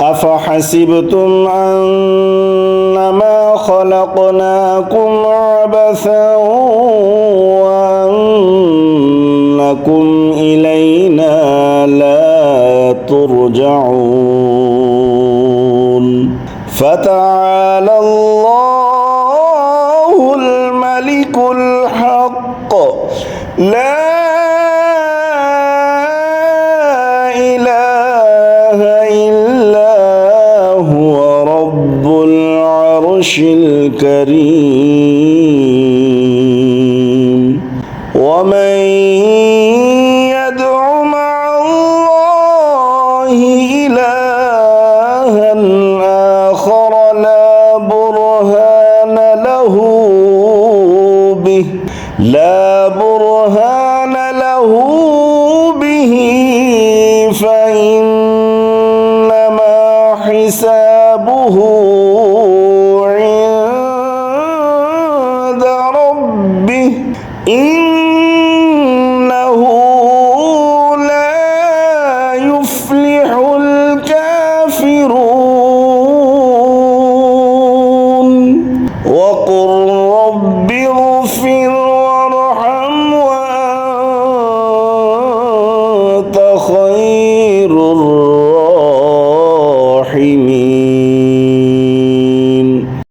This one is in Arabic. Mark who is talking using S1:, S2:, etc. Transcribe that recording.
S1: أفحسبتم أنما خلقناكم عبثا وأنكم إلينا لا ترجعون فتعالى الله الملك الحق لا إله إلا هو رب العرش الكريم ومن يدع مع الله إلها آخر لا برهان له به فإنما حسابه عند ربه إنه لا يفلح الكافرون وقل رب اغفر وارحم وأنت خير